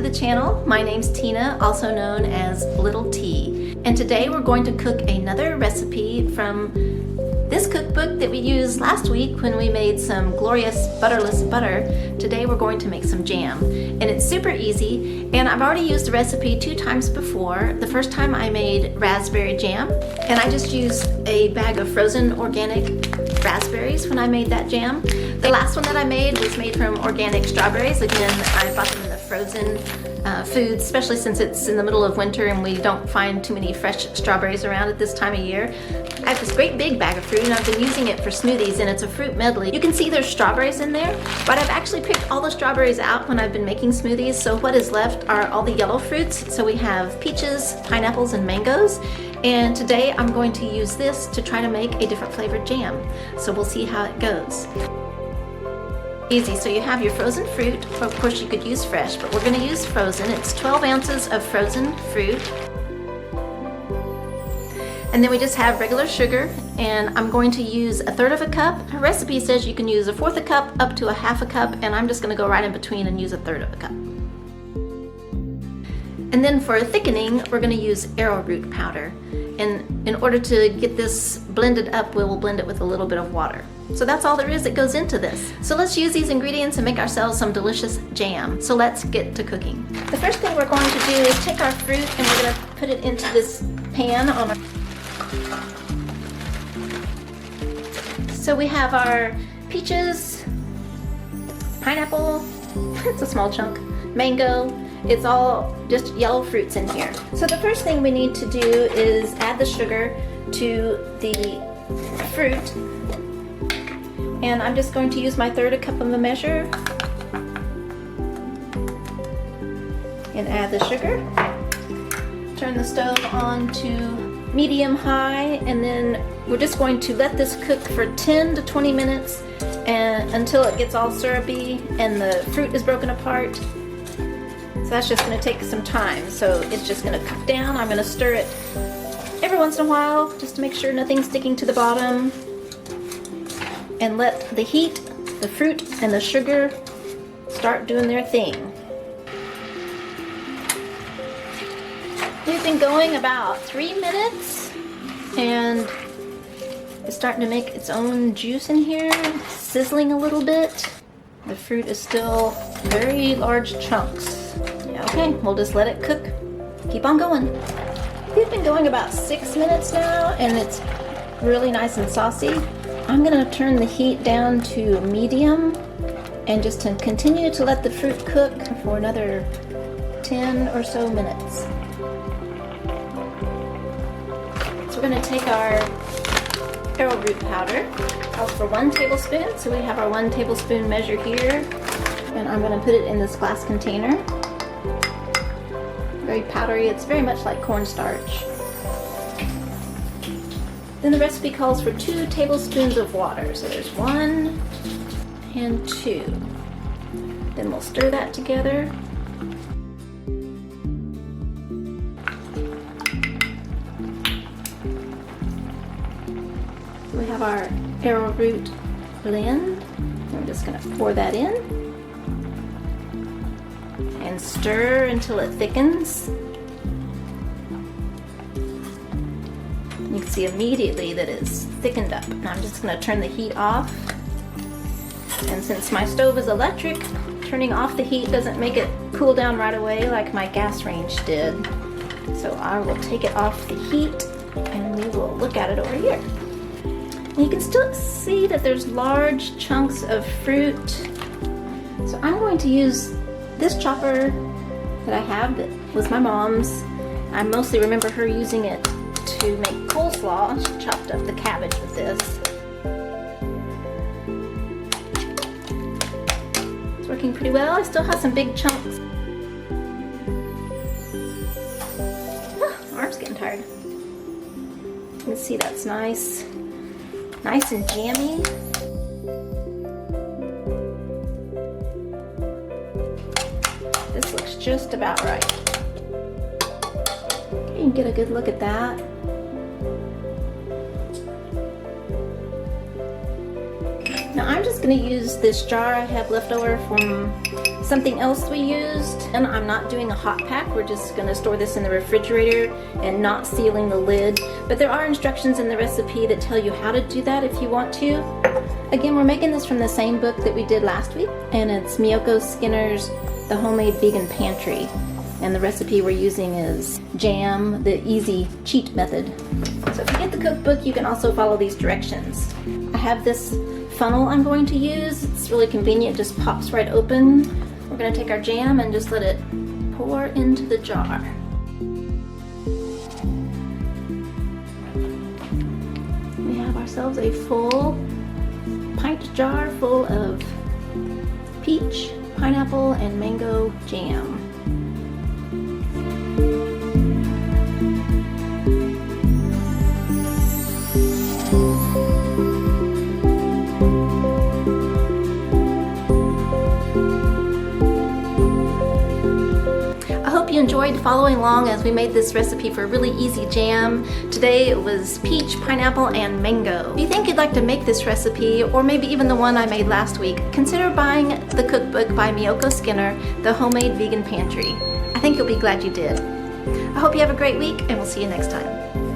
the channel. My name's Tina, also known as Little T. And today we're going to cook another recipe from this cookbook that we used last week when we made some glorious butterless butter. Today we're going to make some jam. And it's super easy, and I've already used the recipe 2 times before. The first time I made raspberry jam, and I just used a bag of frozen organic raspberries when I made that jam. The last one that I made was made from organic strawberries. Again, I bought them in the frozen foods, especially since it's in the middle of winter and we don't find too many fresh strawberries around at this time of year. I have this great big bag of fruit and I've been using it for smoothies, and it's a fruit medley. You can see there's strawberries in there, but I've actually picked all the strawberries out when I've been making smoothies, so what is left are all the yellow fruits. So we have peaches, pineapples, and mangoes. And today I'm going to use this to try to make a different flavored jam. So we'll see how it goes. Easy, so you have your frozen fruit. Of course you could use fresh, but we're gonna use frozen. It's 12 ounces of frozen fruit. And then we just have regular sugar, and I'm going to use 1/3 cup. Her recipe says you can use 1/4 cup up to 1/2 cup, and I'm just gonna go right in between and use 1/3 cup. And then for thickening, we're gonna use arrowroot powder. And in order to get this blended up, we will blend it with a little bit of water. So that's all there is that goes into this. So let's use these ingredients and make ourselves some delicious jam. So let's get to cooking. The first thing we're going to do is take our fruit and we're gonna put it into this pan on our... So we have our peaches, pineapple, it's a small chunk, mango. It's all just yellow fruits in here. So the first thing we need to do is add the sugar to the fruit. And I'm just going to use my 1/3 cup of the measure and add the sugar. Turn the stove on to medium high, and then we're just going to let this cook for 10 to 20 minutes and until it gets all syrupy and the fruit is broken apart. So that's just going to take some time. So it's just going to cook down. I'm going to stir it every once in a while just to make sure nothing's sticking to the bottom. And let the heat, the fruit, and the sugar start doing their thing. We've been going about 3 minutes, and it's starting to make its own juice in here, sizzling a little bit. The fruit is still very large chunks. Yeah, okay, we'll just let it cook. Keep on going. We've been going about 6 minutes now, and it's really nice and saucy. I'm gonna turn the heat down to medium and just to continue to let the fruit cook for another 10 or so minutes. So we're gonna take our arrowroot powder, calls for 1 tablespoon. So we have our 1 tablespoon measure here, and I'm gonna put it in this glass container. Very powdery, it's very much like cornstarch. Then the recipe calls for 2 tablespoons of water. So there's 1 and 2. Then we'll stir that together. We have our arrowroot blend. We're just going to pour that in and stir until it thickens. You can see immediately that it's thickened up. Now I'm just going to turn the heat off. And since my stove is electric, turning off the heat doesn't make it cool down right away like my gas range did. So I will take it off the heat and we will look at it over here. And you can still see that there's large chunks of fruit. So I'm going to use this chopper that I have that was my mom's. I mostly remember her using it to make coleslaw. She chopped up the cabbage with this. It's working pretty well. I still have some big chunks. Arm's getting tired. You can see that's nice. Nice and jammy. This looks just about right. You can get a good look at that. Now I'm just going to use this jar I have left over from something else we used, and I'm not doing a hot pack. We're just going to store this in the refrigerator and not sealing the lid. But there are instructions in the recipe that tell you how to do that if you want to. Again, we're making this from the same book that we did last week, and it's Miyoko Schinner's The Homemade Vegan Pantry. And the recipe we're using is jam, the easy cheat method. So if you get the cookbook, you can also follow these directions. I have this funnel I'm going to use. It's really convenient, it just pops right open. We're going to take our jam and just let it pour into the jar. We have ourselves a full pint jar full of peach, pineapple, and mango jam. I hope you enjoyed following along as we made this recipe for a really easy jam. Today it was peach, pineapple, and mango. If you think you'd like to make this recipe, or maybe even the one I made last week, consider buying the cookbook by Miyoko Schinner, The Homemade Vegan Pantry. I think you'll be glad you did. I hope you have a great week, and we'll see you next time.